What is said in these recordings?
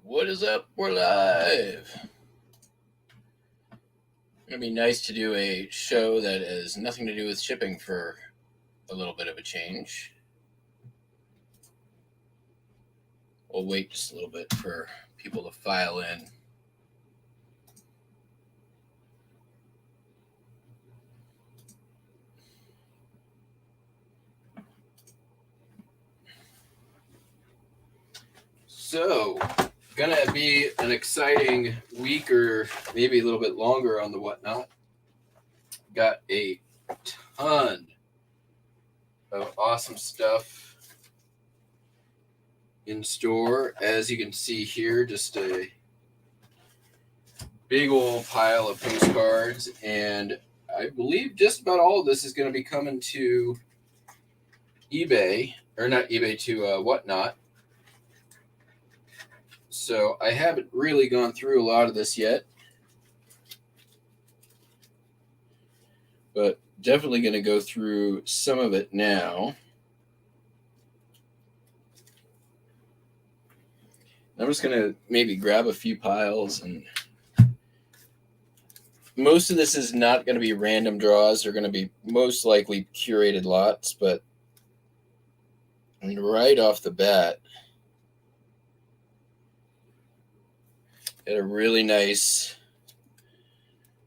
What is up? We're live. It'd be nice to do a show that has nothing to do with shipping for a little bit of a change. We'll wait just a little bit for people to file in. So, gonna be an exciting week or maybe a little bit longer on the whatnot. Got a ton of awesome stuff in store. As you can see here, just a big old pile of postcards, and I believe just about all of this is going to be coming to eBay, or not eBay, to Whatnot. So I haven't really gone through a lot of this yet, but definitely going to go through some of it now. I'm just going to maybe grab a few piles, and most of this is not going to be random draws. They're going to be most likely curated lots, but I mean, right off the bat, got a really nice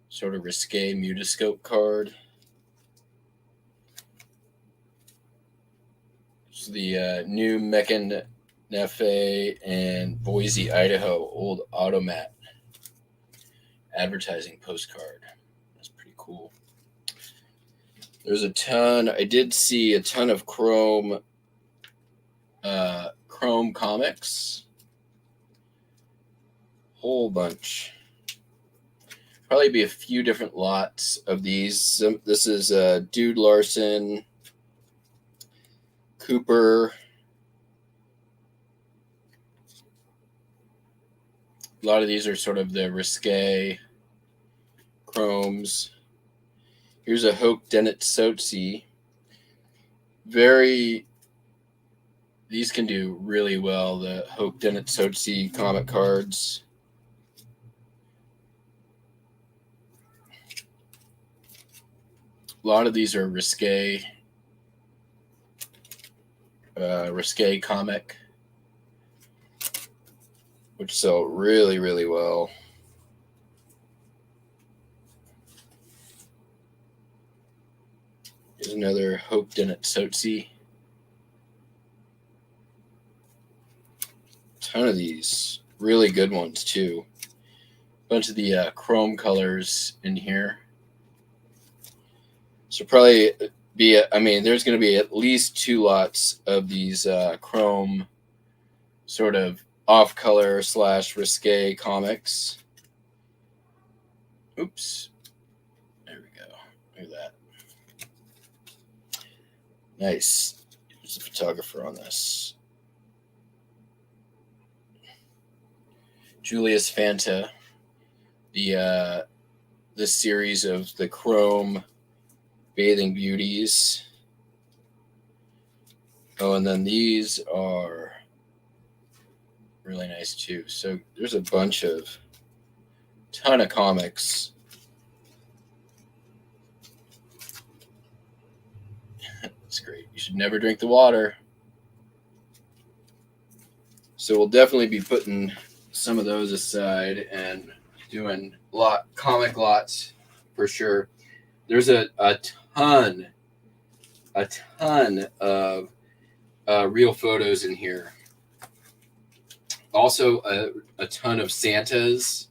sort of risque Mutascope card. It's the new Meccan Nefe and Boise, Idaho old Automat advertising postcard. That's pretty cool. There's a ton. I did see a ton of Chrome comics. Whole bunch. Probably be a few different lots of these. This is Dude Larson, Cooper. A lot of these are sort of the risque chromes. Here's a Hoke Dennett Sotsy. These can do really well, the Hoke Dennett Sotsy comic cards. A lot of these are risque comic, which sell really, really well. Here's another Hope Dennett Sotsy. Ton of these really good ones too. Bunch of the chrome colors in here. So probably there's going to be at least 2 lots of these chrome sort of off-color / risque comics. Oops. There we go. Look at that. Nice. There's a photographer on this. Julius Fanta. This series of the chrome bathing beauties. Oh, and then these are really nice too. So there's a ton of comics. That's great. You should never drink the water. So we'll definitely be putting some of those aside and doing comic lots for sure. There's a ton of real photos in here. Also a ton of Santas.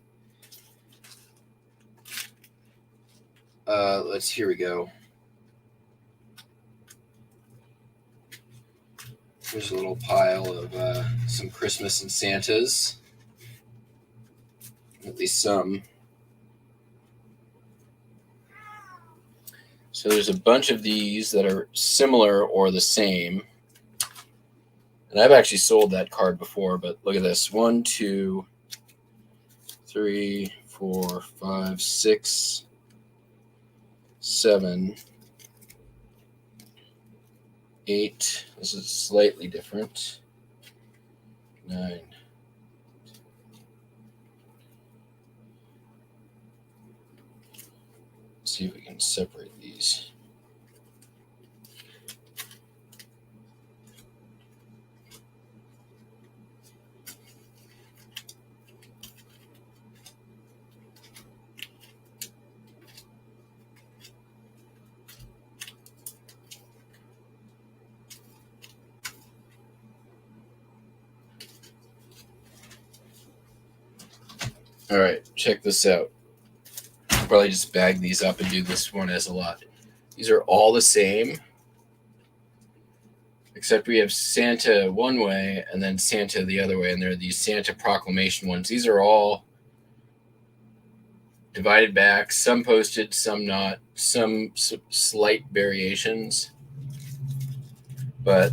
Here we go. There's a little pile of some Christmas and Santas. At least some. So there's a bunch of these that are similar or the same. And I've actually sold that card before, but look at this. 1, 2, 3, 4, 5, 6, 7, 8. This is slightly different. 9, separate these. All right, check this out. I'll probably just bag these up and do this one as a lot. These are all the same, except we have Santa one way and then Santa the other way, and there are these Santa proclamation ones. These are all divided back, some posted, some not, some slight variations. But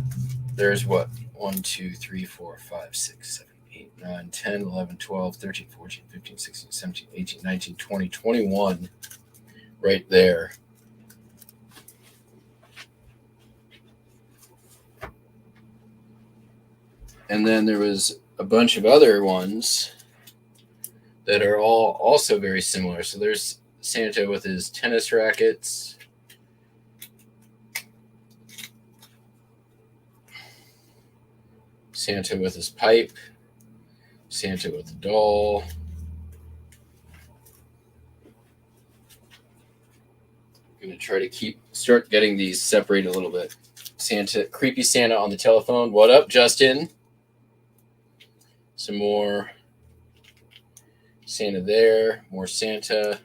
there's what? 1, 2, 3, 4, 5, 6, 7, 8, 9, 10, 11, 12, 13, 14, 15, 16, 17, 18, 19, 20, 21 right there. And then there was a bunch of other ones that are all also very similar. So there's Santa with his tennis rackets. Santa with his pipe. Santa with a doll. I'm going to try to start getting these separated a little bit. Santa, creepy Santa on the telephone. What up, Justin? Some more Santa there. More Santa.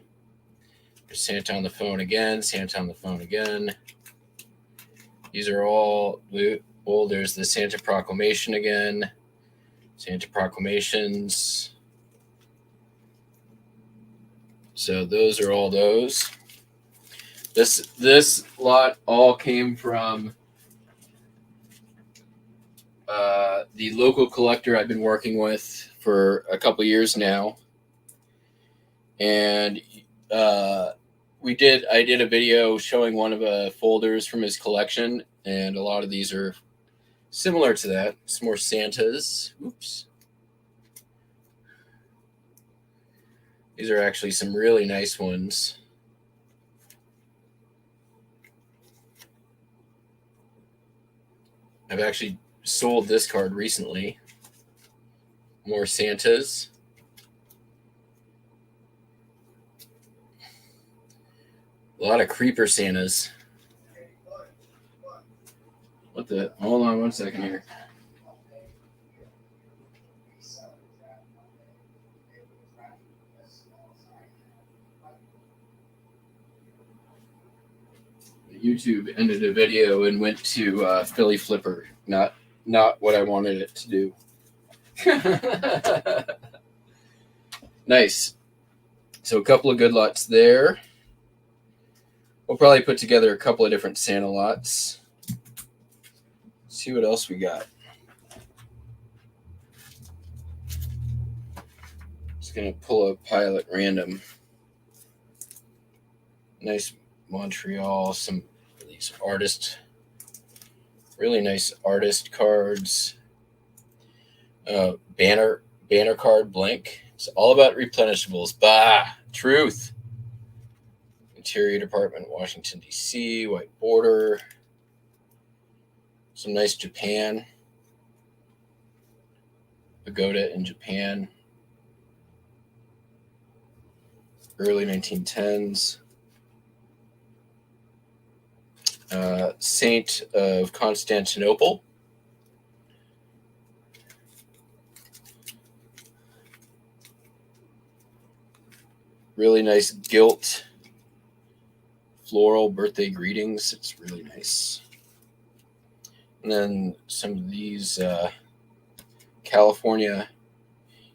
There's Santa on the phone again. Santa on the phone again. These are all blue. Oh, there's the Santa proclamation again. Santa proclamations. So those are all those. This lot all came from the local collector I've been working with for a couple years now, and I did a video showing one of the folders from his collection, and a lot of these are similar to that. Some more Santas. Oops. These are actually some really nice ones. I've actually sold this card recently. More Santas. A lot of creeper Santas. What the? Hold on one second here. YouTube ended a video and went to Philly Flipper. Not what I wanted it to do. Nice. So a couple of good lots there. We'll probably put together a couple of different Santa lots. See what else we got. Just gonna pull a pile at random. Nice Montreal, some of these really nice artist cards. Banner card blank. It's all about replenishables. Bah, truth. Interior Department, Washington, D.C., white border. Some nice Japan. Pagoda in Japan. Early 1910s. Saint of Constantinople. Really nice gilt floral birthday greetings. It's really nice. And then some of these California.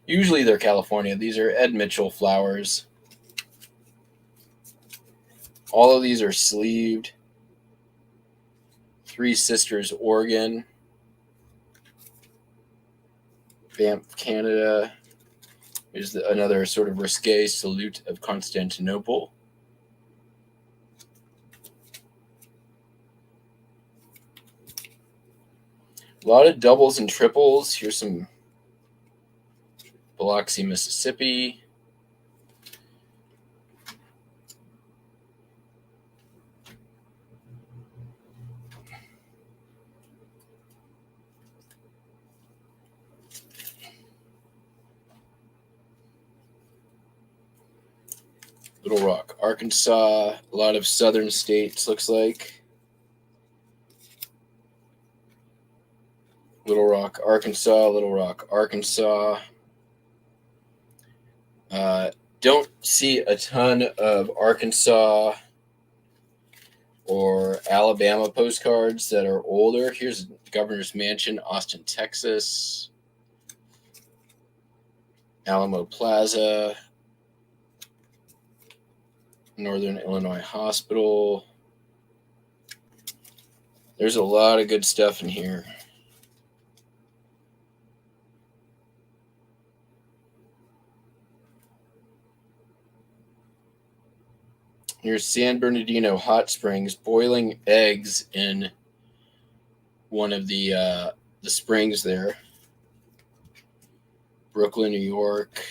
Usually they're California. These are Ed Mitchell flowers. All of these are sleeved. Three Sisters, Oregon. Banff, Canada. Here's another sort of risque salute of Constantinople. A lot of doubles and triples. Here's some Biloxi, Mississippi. Little Rock, Arkansas. A lot of southern states, looks like. Little Rock, Arkansas. Little Rock, Arkansas. Don't see a ton of Arkansas or Alabama postcards that are older. Here's Governor's Mansion, Austin, Texas. Alamo Plaza. Northern Illinois Hospital. There's a lot of good stuff in here. Here's San Bernardino Hot Springs, boiling eggs in one of the springs there. Brooklyn, New York.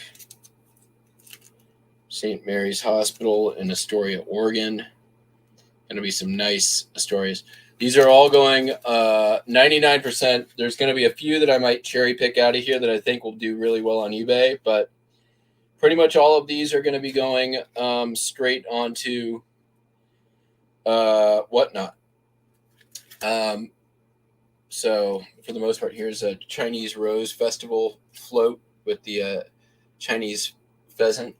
St. Mary's Hospital in Astoria, Oregon. Going to be some nice stories. These are all going 99%. There's going to be a few that I might cherry pick out of here that I think will do really well on eBay, but pretty much all of these are going to be going straight onto Whatnot. So for the most part, here's a Chinese Rose Festival float with the Chinese pheasant.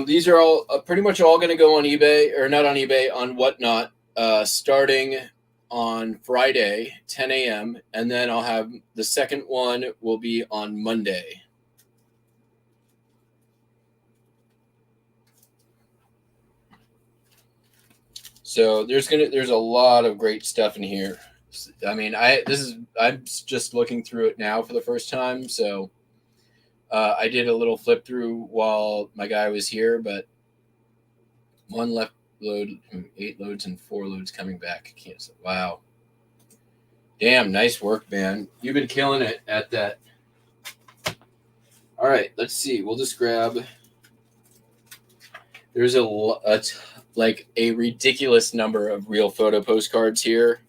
These are all pretty much all going to go on eBay, or not on eBay, on Whatnot, starting on Friday, 10 a.m. And then I'll have the second one will be on Monday. So there's a lot of great stuff in here. I mean, I'm just looking through it now for the first time, so I did a little flip through while my guy was here, but one left load, 8 loads and 4 loads coming back. Cancel. Wow. Damn, nice work, man. You've been killing it at that. All right, let's see. We'll just grab. There's a ridiculous number of real photo postcards here.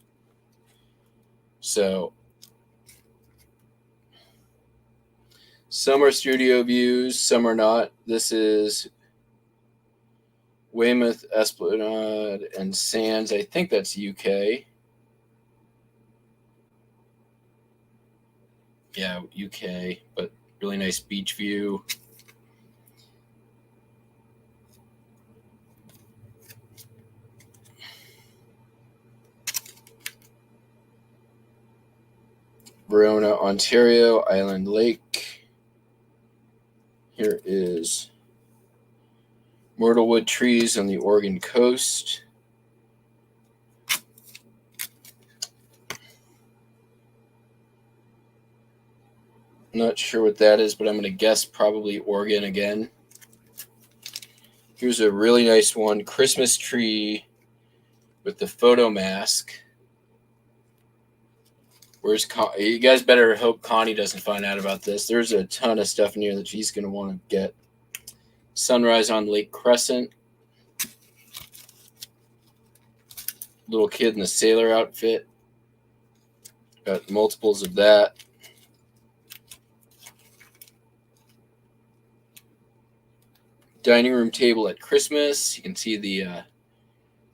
So some are studio views, some are not. This is Weymouth, Esplanade, and Sands. I think that's UK. Yeah, UK, but really nice beach view. Verona, Ontario, Island Lake. Here is Myrtlewood trees on the Oregon coast. Not sure what that is, but I'm going to guess probably Oregon again. Here's a really nice one, Christmas tree with the photo mask. Where's you guys better hope Connie doesn't find out about this. There's a ton of stuff in here that she's going to want to get. Sunrise on Lake Crescent. Little kid in the sailor outfit. Got multiples of that. Dining room table at Christmas. You can see the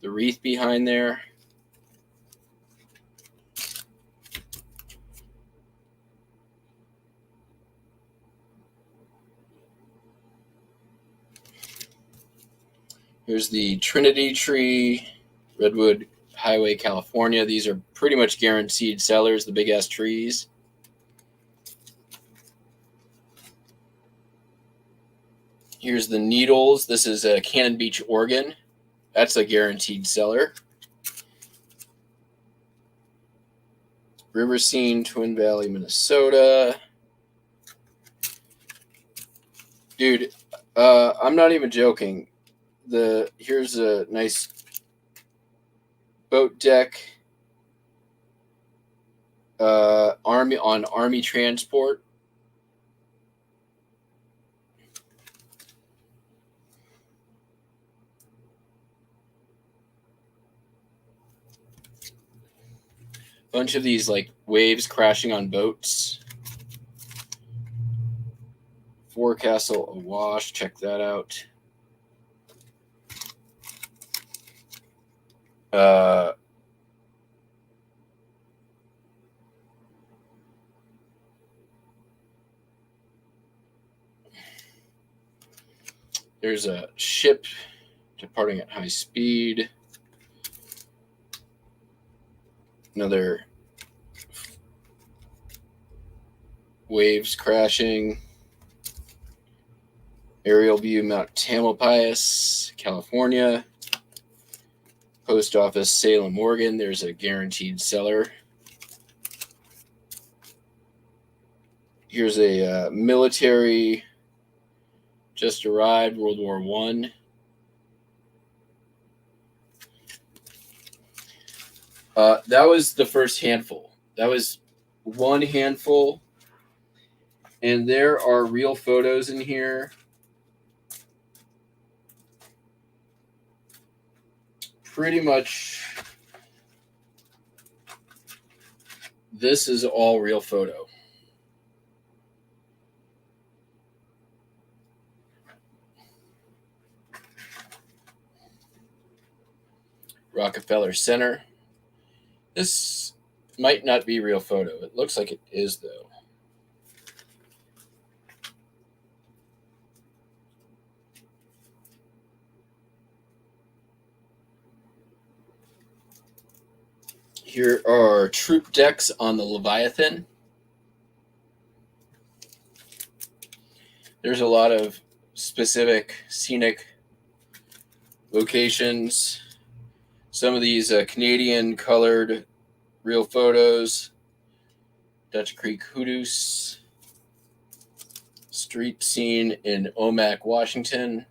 wreath behind there. Here's the Trinity tree, Redwood Highway, California. These are pretty much guaranteed sellers, the big-ass trees. Here's the Needles. This is Cannon Beach, Oregon. That's a guaranteed seller. River Scene, Twin Valley, Minnesota. Dude, I'm not even joking. Here's a nice boat deck. Army transport. Bunch of these like waves crashing on boats. Forecastle awash. Check that out. There's a ship departing at high speed. Another waves crashing. Aerial view Mount Tamalpais, California. Post office Salem, Oregon. There's a guaranteed seller. Here's a military just arrived, World War I. That was the first handful. That was one handful. And there are real photos in here. Pretty much, this is all real photo. Rockefeller Center. This might not be real photo. It looks like it is, though. Here are troop decks on the Leviathan. There's a lot of specific scenic locations. Some of these Canadian colored real photos. Dutch Creek Hoodoos. Street scene in Omak, Washington.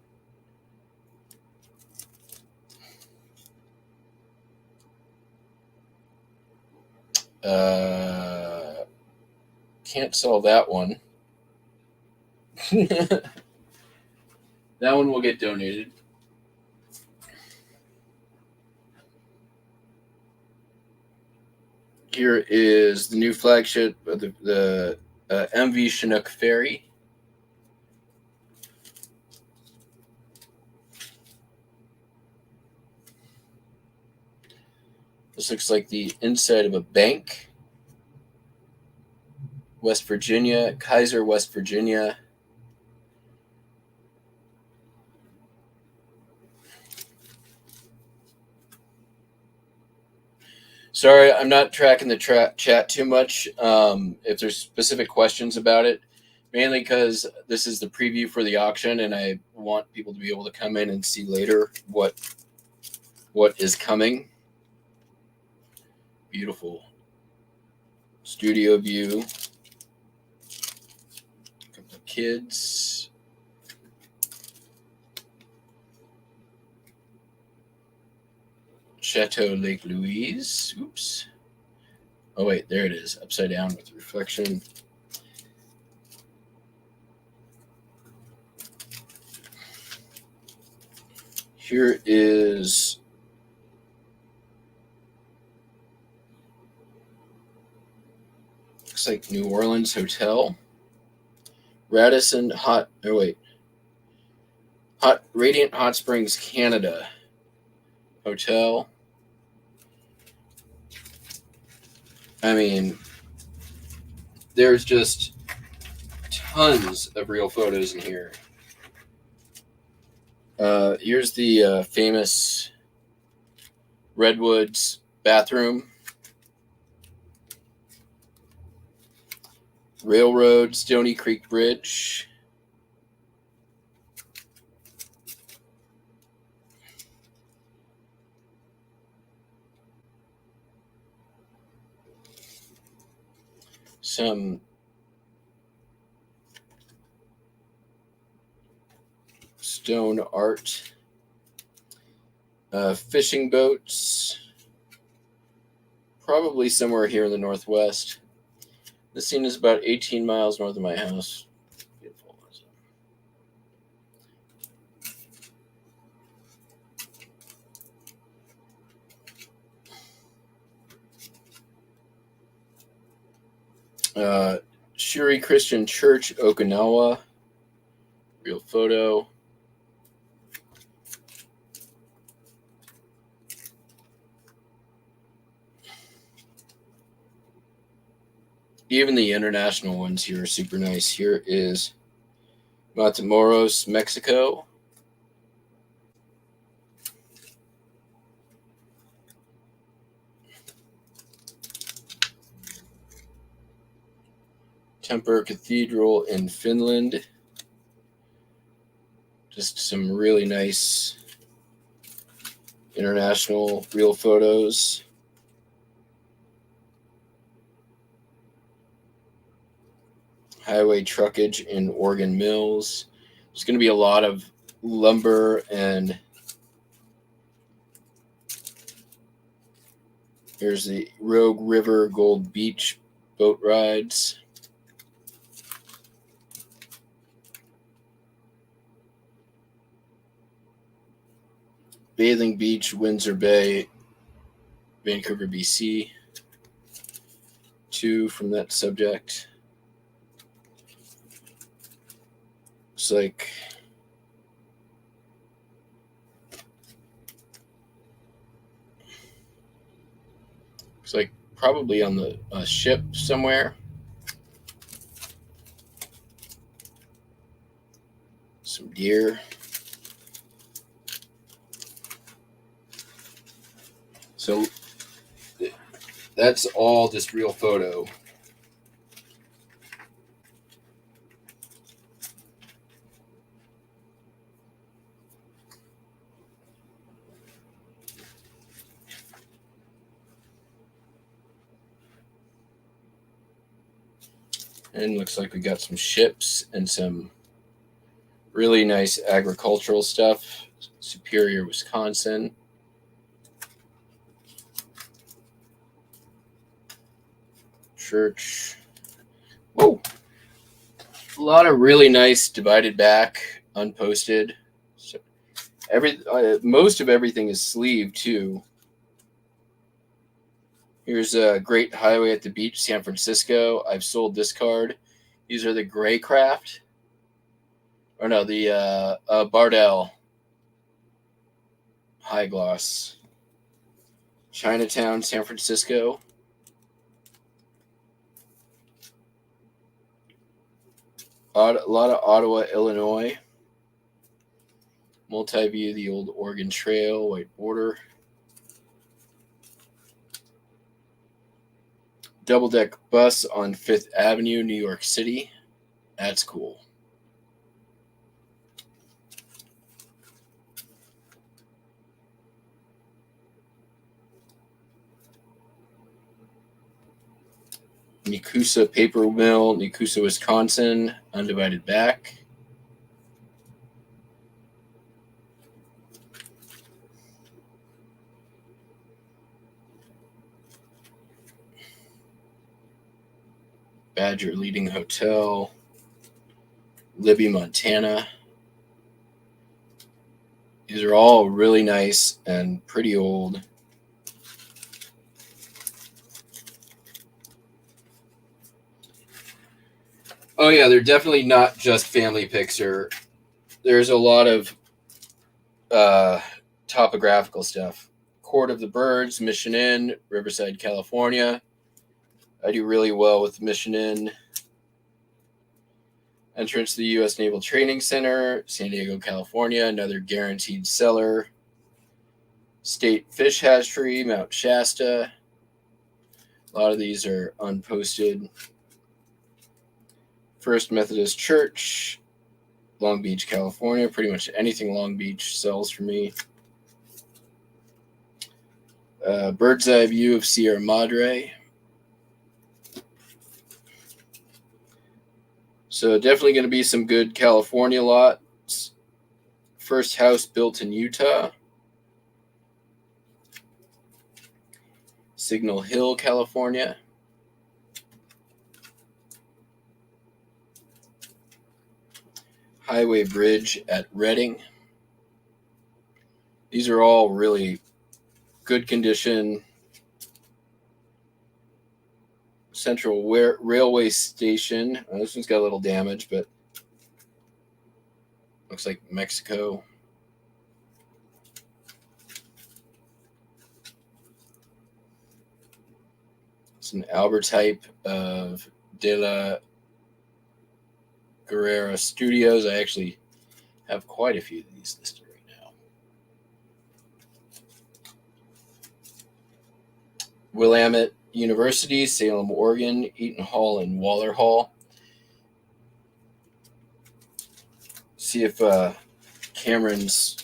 Can't sell that one. That one will get donated. Here is the new flagship of the MV Chinook Ferry. This looks like the inside of a bank. West Virginia, Kaiser, West Virginia. Sorry, I'm not tracking the chat too much. If there's specific questions about it, mainly because this is the preview for the auction, and I want people to be able to come in and see later what is coming. Beautiful studio view. A couple of kids. Chateau Lake Louise. Oops. Oh, wait, there it is. Upside down with reflection. Here is looks like New Orleans Hotel. Radisson Radiant Hot Springs, Canada Hotel. I mean, there's just tons of real photos in here. Here's the famous Redwoods bathroom. Railroad, Stony Creek Bridge. Some stone art. Fishing boats. Probably somewhere here in the Northwest. The scene is about 18 miles north of my house. Beautiful. Shuri Christian Church, Okinawa. real photo. Even the international ones here are super nice. Here is Matamoros, Mexico. Temper Cathedral in Finland. Just some really nice international real photos. Highway truckage in Oregon Mills. There's going to be a lot of lumber, and here's the Rogue River Gold Beach boat rides. Bathing Beach, Windsor Bay, Vancouver, BC. 2 from that subject. Looks like probably on the ship somewhere. Some deer. So that's all just real photo. And looks like we got some ships and some really nice agricultural stuff. Superior, Wisconsin. Church. Whoa. A lot of really nice divided back, unposted. So most of everything is sleeved too. Here's a Great Highway at the Beach, San Francisco. I've sold this card. These are the Gray Craft. Or no, the Bardell High Gloss. Chinatown, San Francisco. A lot of Ottawa, Illinois. Multi-view, the old Oregon Trail, white border. Double-deck bus on 5th Avenue, New York City. That's cool. Nikusa Paper Mill, Nikusa, Wisconsin, undivided back. Badger Leading Hotel, Libby, Montana. These are all really nice and pretty old. Oh yeah, they're definitely not just family pics. There's a lot of topographical stuff. Court of the Birds, Mission Inn, Riverside, California. I do really well with Mission Inn. Entrance to the U.S. Naval Training Center, San Diego, California. Another guaranteed seller. State Fish Hatchery, Mount Shasta. A lot of these are unposted. First Methodist Church, Long Beach, California. Pretty much anything Long Beach sells for me. Bird's eye view of Sierra Madre. So definitely going to be some good California lots. First house built in Utah. Signal Hill, California. Highway Bridge at Reading. These are all really good condition. Central Railway Station. This one's got a little damage, but Looks like Mexico. It's an Albert type of De La Guerrera Studios. I actually have quite a few of these listed right now. Willamette University, Salem, Oregon, Eaton Hall, and Waller Hall. See if Cameron's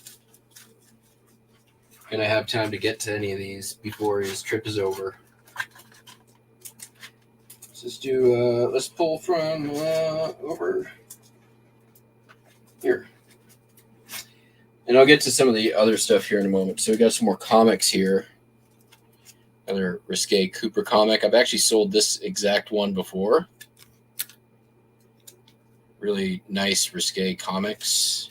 going to have time to get to any of these before his trip is over. Let's pull from over here. And I'll get to some of the other stuff here in a moment. So we got some more comics here. Another Risque Cooper comic. I've actually sold this exact one before. Really nice Risque comics.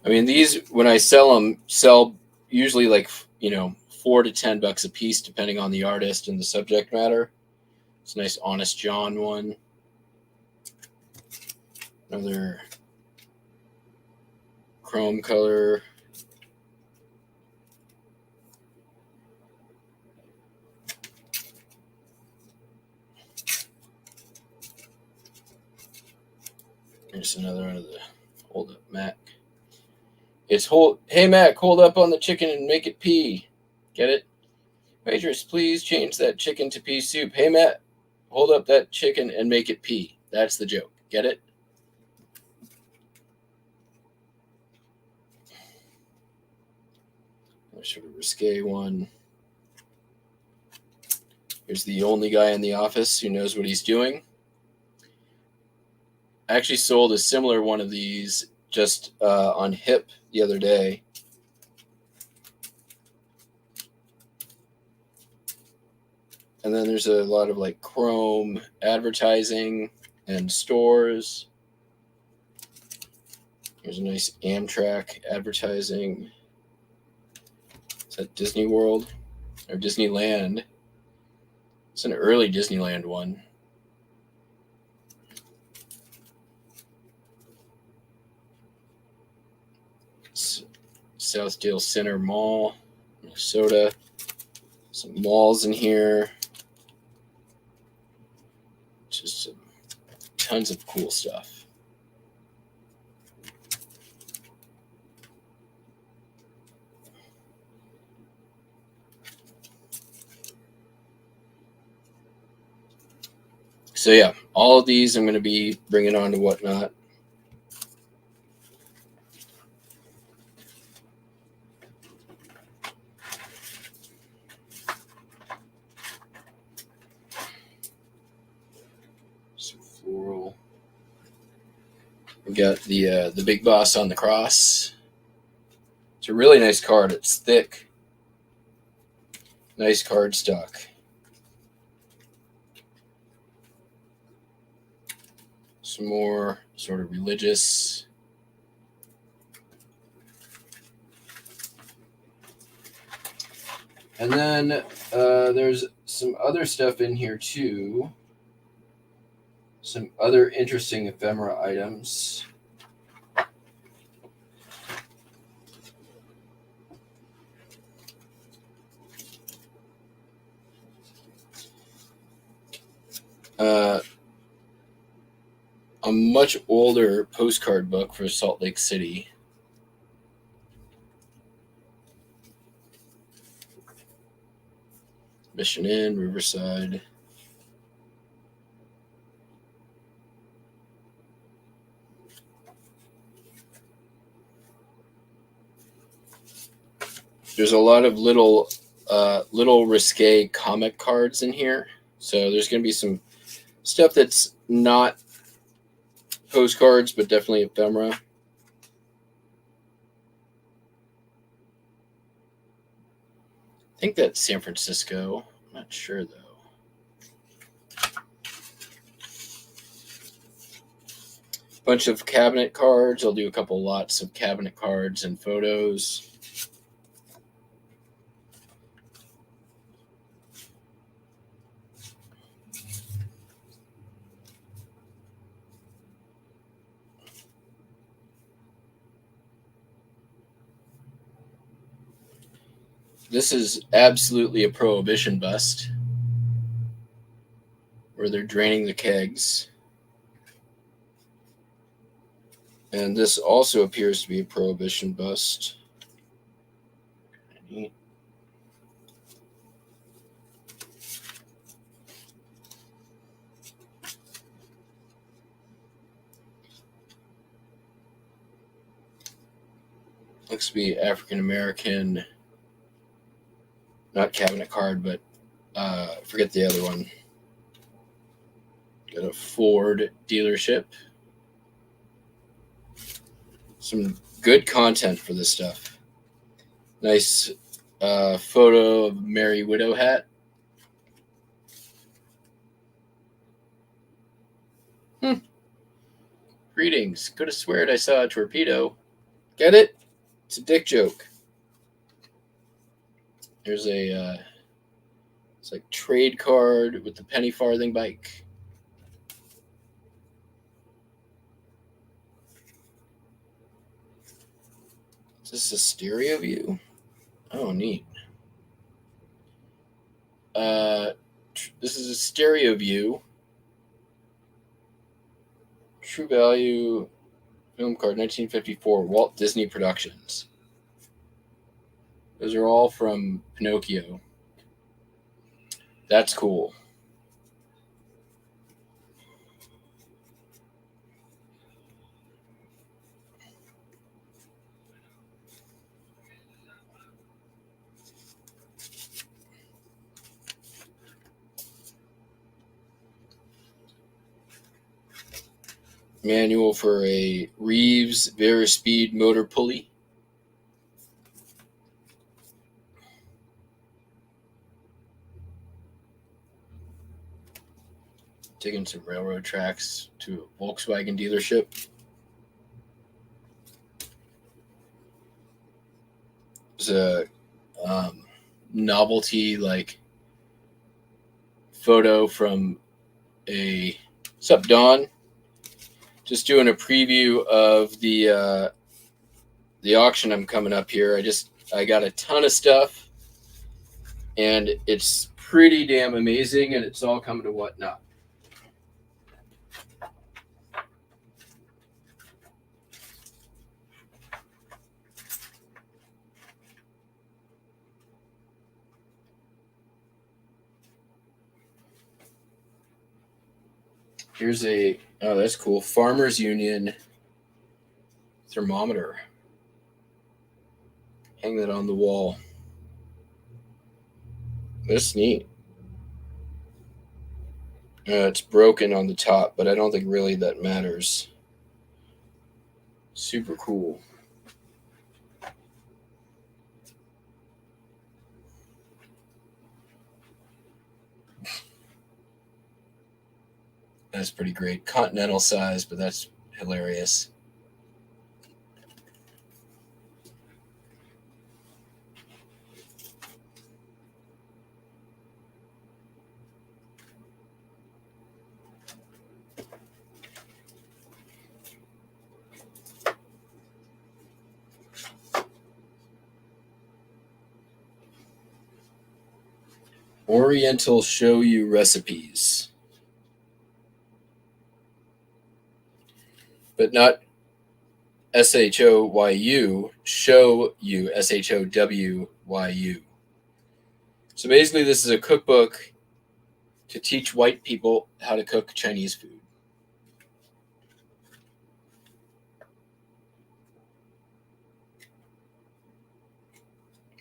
I mean, these, when I sell them, sell usually like, $4 to $10 a piece, depending on the artist and the subject matter. It's a nice Honest John one. Another chrome color. Here's another one of the hold up Mac. Hey Mac, hold up on the chicken and make it pea. Get it? Waitress, please change that chicken to pea soup. Hey Matt, hold up that chicken and make it pea. That's the joke. Get it? Sort of risque one. Here's the only guy in the office who knows what he's doing. I actually sold a similar one of these just on Hip the other day. And then there's a lot of like chrome advertising and stores. Here's a nice Amtrak advertising. Is that Disney World or Disneyland? It's an early Disneyland one. It's Southdale Center Mall, Minnesota. Some malls in here. Just tons of cool stuff. So yeah, all of these I'm going to be bringing on to Whatnot. Some floral. We got the Big Boss on the Cross. It's a really nice card. It's thick. Nice card stock. Some more sort of religious. And then there's some other stuff in here too. Some other interesting ephemera items. A much older postcard book for Salt Lake City. Mission Inn, Riverside. There's a lot of little risque comic cards in here. So there's going to be some stuff that's not postcards, but definitely ephemera. I think that's San Francisco. I'm not sure, though. Bunch of cabinet cards. I'll do a couple lots of cabinet cards and photos. This is absolutely a prohibition bust where they're draining the kegs. And this also appears to be a prohibition bust. Neat. Looks to be African American, not cabinet card, but forget the other one. Got a Ford dealership. Some good content for this stuff. Nice photo of Merry Widow hat. Greetings. Could have sweared I saw a torpedo. Get it? It's a dick joke. There's a it's like trade card with the penny farthing bike. Is this a stereo view? Oh, neat. This is a stereo view. True Value film card, 1954, Walt Disney Productions. Those are all from Pinocchio. That's cool. Manual for a Reeves Verispeed motor pulley. Taking some railroad tracks to a Volkswagen dealership. There's a novelty like photo from a Sup Don. Just doing a preview of the auction I'm coming up here. I got a ton of stuff, and it's pretty damn amazing, and it's all coming to Whatnot. Here's that's cool, Farmers Union thermometer. Hang that on the wall. That's neat. It's broken on the top, but I don't think really that matters. Super cool. That's pretty great. Continental size, but that's hilarious. Oriental Shoyu recipes. But not SHOYU, show you, SHOWYU. So basically, this is a cookbook to teach white people how to cook Chinese food.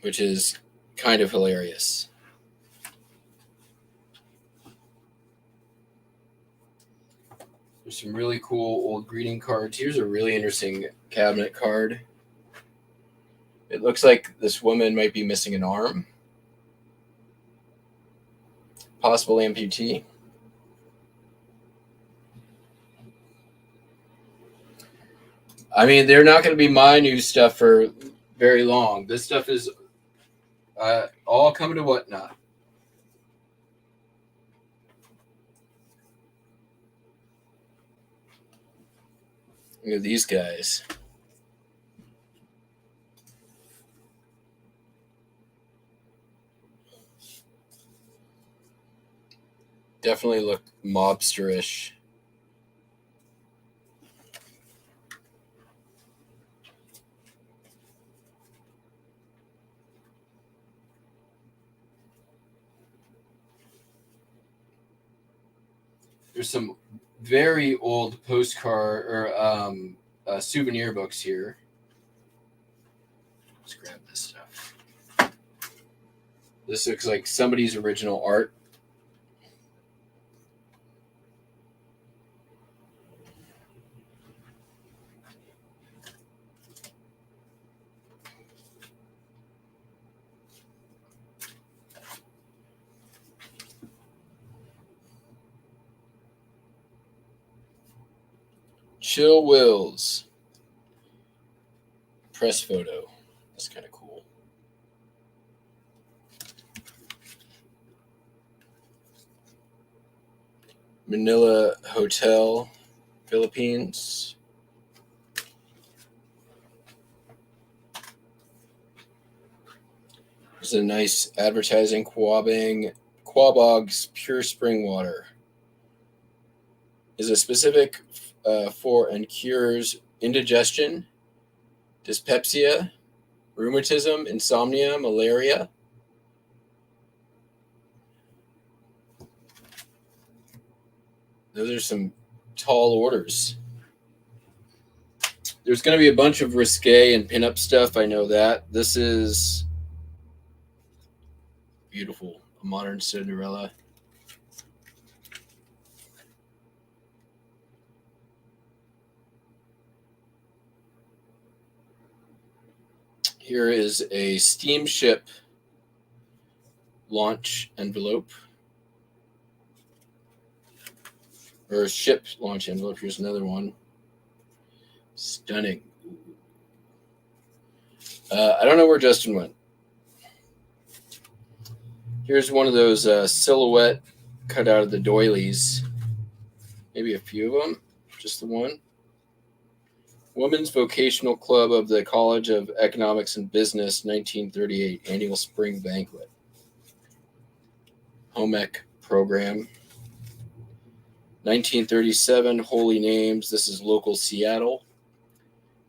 Which is kind of hilarious. There's some really cool old greeting cards. Here's a really interesting cabinet card. It looks like this woman might be missing an arm. Possible amputee. I mean, they're not going to be my new stuff for very long. This stuff is all coming to Whatnot. Look at these guys. definitely look mobsterish. There's some very old postcard or souvenir books here. Let's grab this stuff. This looks like somebody's original art. Chill Wills. Press photo. That's kind of cool. Manila Hotel, Philippines. There's a nice advertising. Quabog's Pure Spring Water is a specific for and cures indigestion, dyspepsia, rheumatism, insomnia, malaria. Those are some tall orders. There's going to be a bunch of risque and pinup stuff. I know that. This is beautiful. A modern Cinderella. Here is a steamship launch envelope. Or a ship launch envelope. Here's another one. Stunning. I don't know where Justin went. Here's one of those silhouette cut out of the doilies. Maybe a few of them. Just the one. Women's Vocational Club of the College of Economics and Business, 1938, Annual Spring Banquet. Home Ec Program. 1937, Holy Names. This is local Seattle.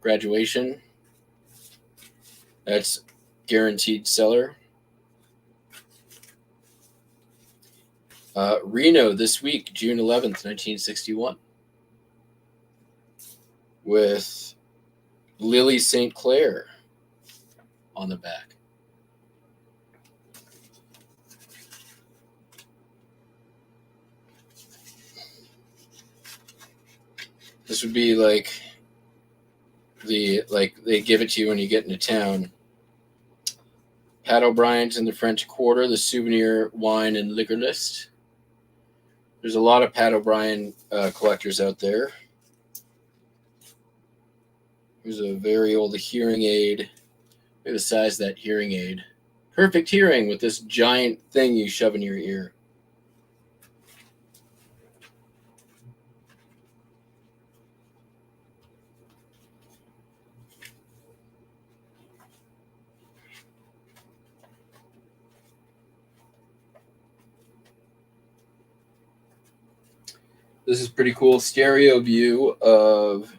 Graduation. That's guaranteed seller. Reno this week, June 11th, 1961. With Lily St. Clair on the back. This would be like they give it to you when you get into town. Pat O'Brien's in the French Quarter, the souvenir wine and liquor list. There's a lot of Pat O'Brien collectors out there. Here's a very old hearing aid. Look at the size of that hearing aid. Perfect hearing with this giant thing you shove in your ear. This is pretty cool. Stereo view of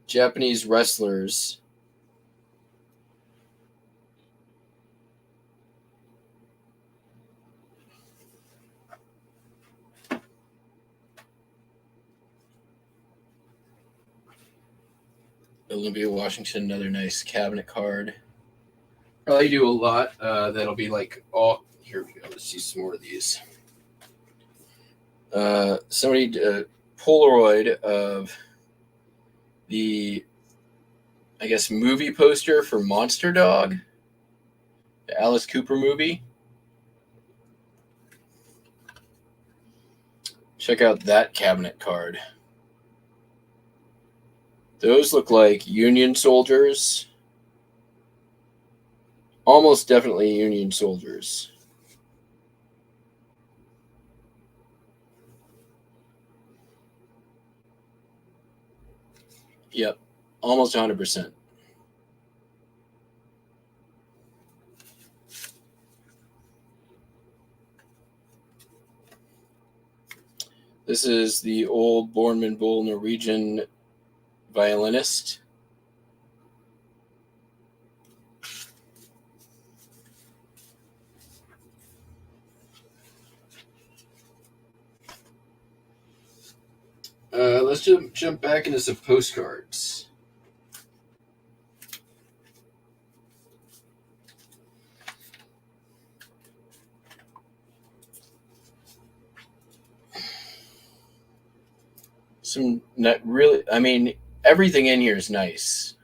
Japanese wrestlers. Olympia, Washington, another nice cabinet card. Probably do a lot. That'll be like all. Here we go. Let's see some more of these. Somebody Polaroid of the, I guess, movie poster for Monster Dog, the Alice Cooper movie. Check out that cabinet card. Those look like Union soldiers. Almost definitely Union soldiers. Yep, almost 100%. This is the old Bornemann Bull Norwegian violinist. Let's jump back into some postcards. Some not really, I mean, everything in here is nice.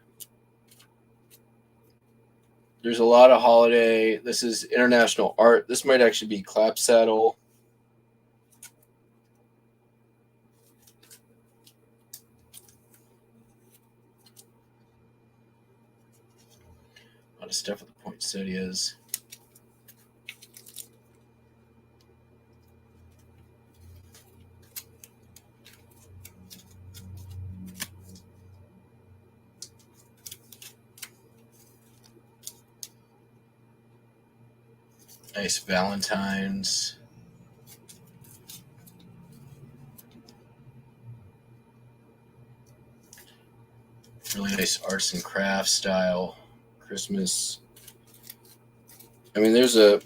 There's a lot of holiday. This is international art. This might actually be Clapsaddle. A lot of stuff with the poinsettias. Nice Valentine's. Really nice arts and crafts style. Christmas. I mean, there's a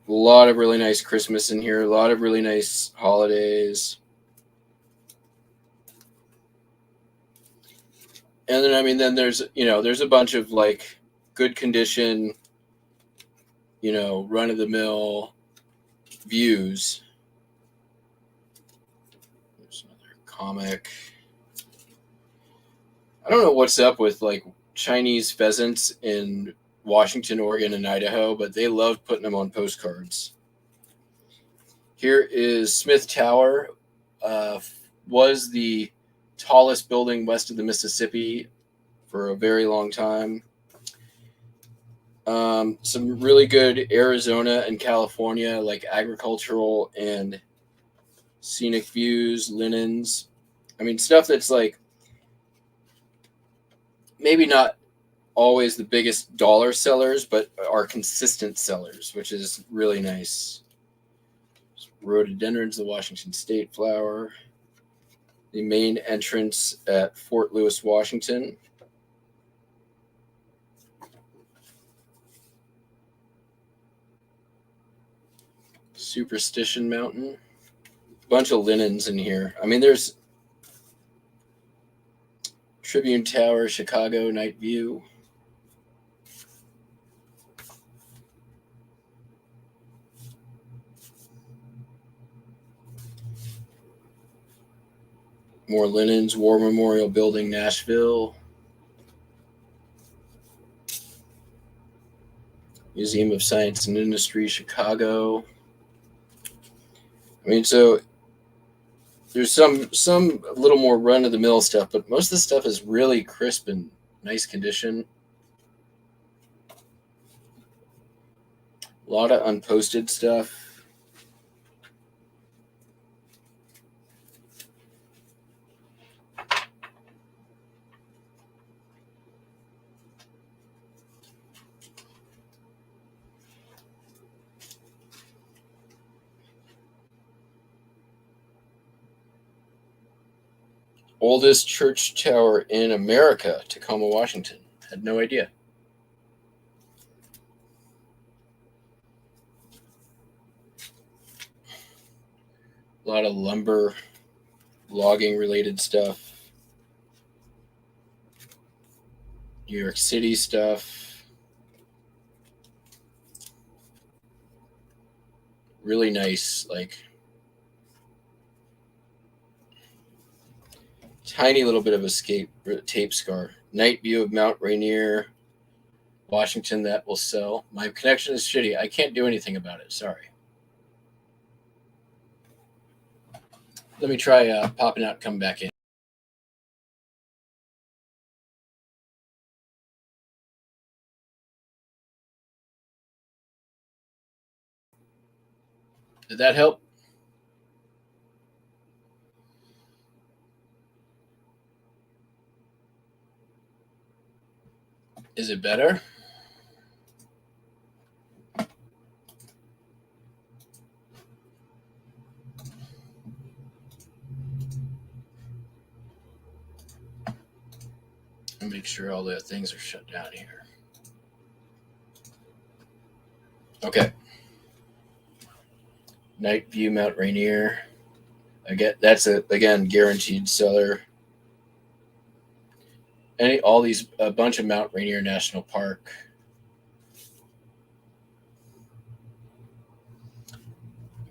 lot of really nice Christmas in here. A lot of really nice holidays. And then, I mean, then there's a bunch of like good condition, run of the mill views. There's another comic. I don't know what's up with like Chinese pheasants in Washington, Oregon, and Idaho, but they love putting them on postcards. Here is Smith Tower. Was the tallest building west of the Mississippi for a very long time. Some really good Arizona and California, like agricultural and scenic views, linens. I mean, stuff that's like maybe not always the biggest dollar sellers, but are consistent sellers, which is really nice. Rhododendrons, the Washington state flower. The main entrance at Fort Lewis, Washington. Superstition Mountain. Bunch of linens in here. I mean, there's Tribune Tower, Chicago night view. More linens, War Memorial Building, Nashville. Museum of Science and Industry, Chicago. I mean, so there's some a little more run of the mill stuff, but most of the stuff is really crisp and nice condition. A lot of unposted stuff. Oldest church tower in America, Tacoma, Washington. Had no idea. A lot of lumber, logging related stuff. New York City stuff. Really nice, like tiny little bit of a tape scar. Night view of Mount Rainier, Washington, that will sell. My connection is shitty. I can't do anything about it. Sorry. Let me try popping out and coming back in. Did that help? Is it better? to make sure all the things are shut down here. Okay. Night View Mount Rainier. That's again guaranteed seller. A bunch of Mount Rainier National Park.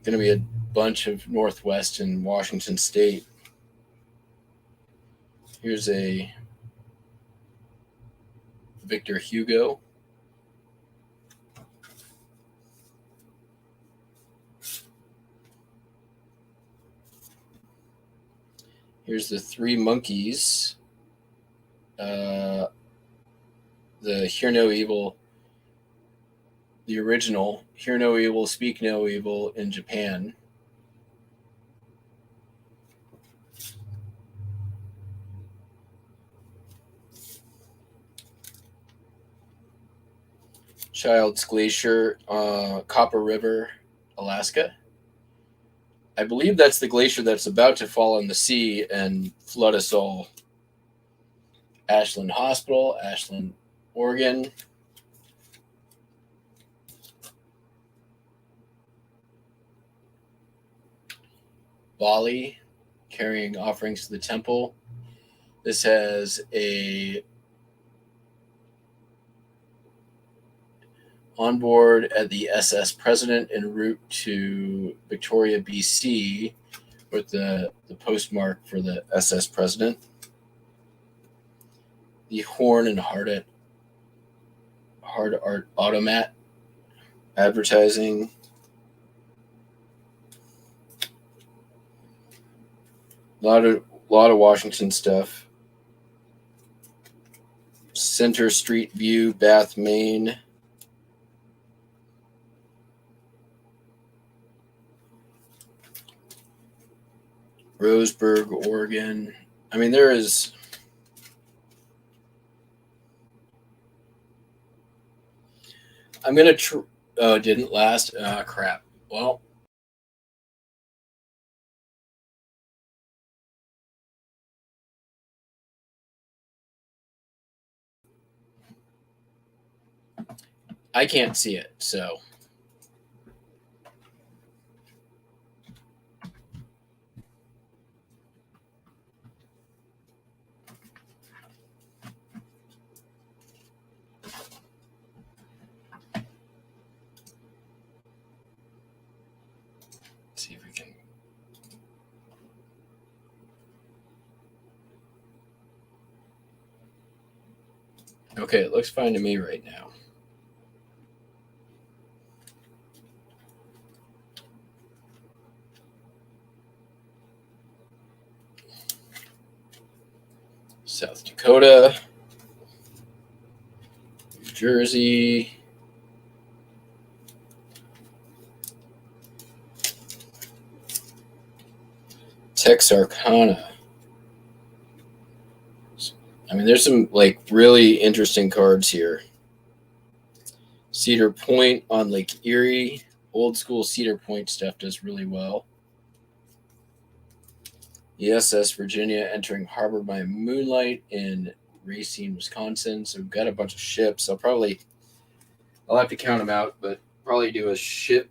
Going to be a bunch of Northwest and Washington State. Here's a Victor Hugo. Here's the Three Monkeys. The Hear No Evil, the original Hear No Evil, Speak No Evil in Japan. Child's Glacier, Copper River, Alaska. I believe that's the glacier that's about to fall in the sea and flood us all. Ashland Hospital, Ashland, Oregon. Bali, carrying offerings to the temple. This has a on board at the SS President en route to Victoria, BC, with the postmark for the SS President. The Horn and Hard Art Automat advertising. A lot of Washington stuff. Center Street View, Bath, Maine. Roseburg, Oregon. I mean, there is. I'm going to. Oh, it didn't last? Crap. Well. I can't see it, so. See if we can. Okay, it looks fine to me right now. South Dakota, New Jersey, Texarkana. I mean, there's some like really interesting cards here. Cedar Point on Lake Erie. Old school Cedar Point stuff does really well. ESS Virginia entering harbor by moonlight in Racine, Wisconsin. So we've got a bunch of ships. I'll have to count them out, but probably do a ship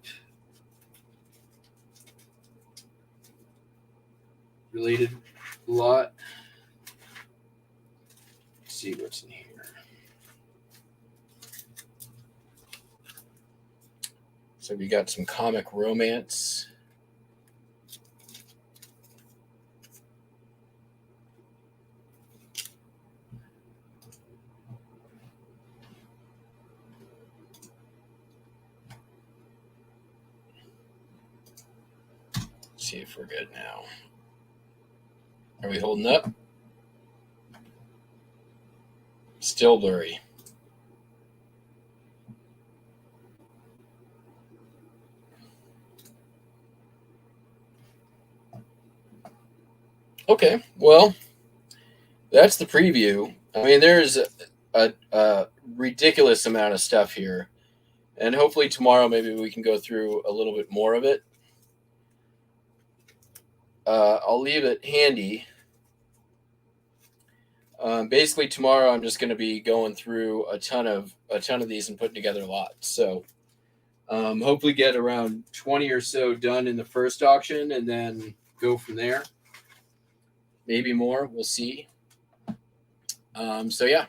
related lot. Let's see what's in here. So we got some comic romance. See if we're good now. Are we holding up? Still blurry. Okay, well, that's the preview. I mean, there's a ridiculous amount of stuff here. And hopefully tomorrow maybe we can go through a little bit more of it. I'll leave it handy. Basically tomorrow I'm just going to be going through a ton of these and putting together lots. So hopefully get around 20 or so done in the first auction and then go from there. Maybe more. We'll see. So yeah.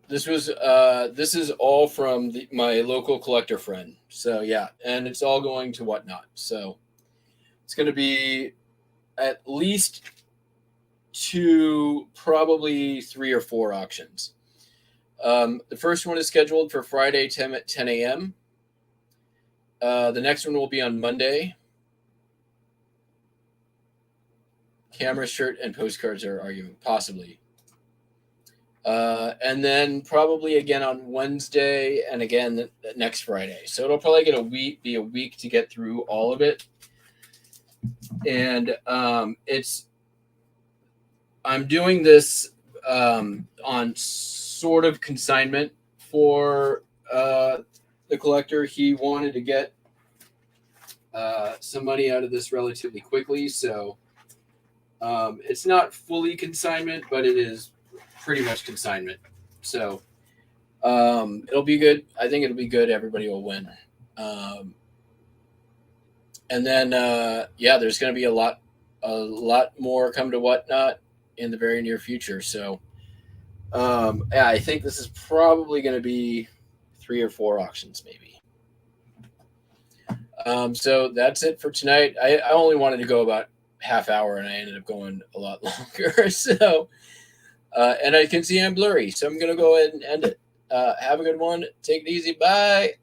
This is all from my local collector friend. So yeah, and it's all going to Whatnot. So it's going to be at least 2, probably 3 or 4 auctions. The first one is scheduled for Friday 10 a.m. The next one will be on Monday. Camera, shirt, and postcards are arguing, possibly. And then probably again on Wednesday and again next Friday. So it'll probably be a week to get through all of it. And I'm doing this on sort of consignment for the collector. He wanted to get some money out of this relatively quickly, so it's not fully consignment, but it is pretty much consignment. So it'll be good. I think it'll be good. Everybody will win. And then there's going to be a lot more come to Whatnot in the very near future. So I think this is probably going to be 3 or 4 auctions, maybe. So that's it for tonight. I only wanted to go about half hour, and I ended up going a lot longer. So, and I can see I'm blurry, so I'm going to go ahead and end it. Have a good one. Take it easy. Bye.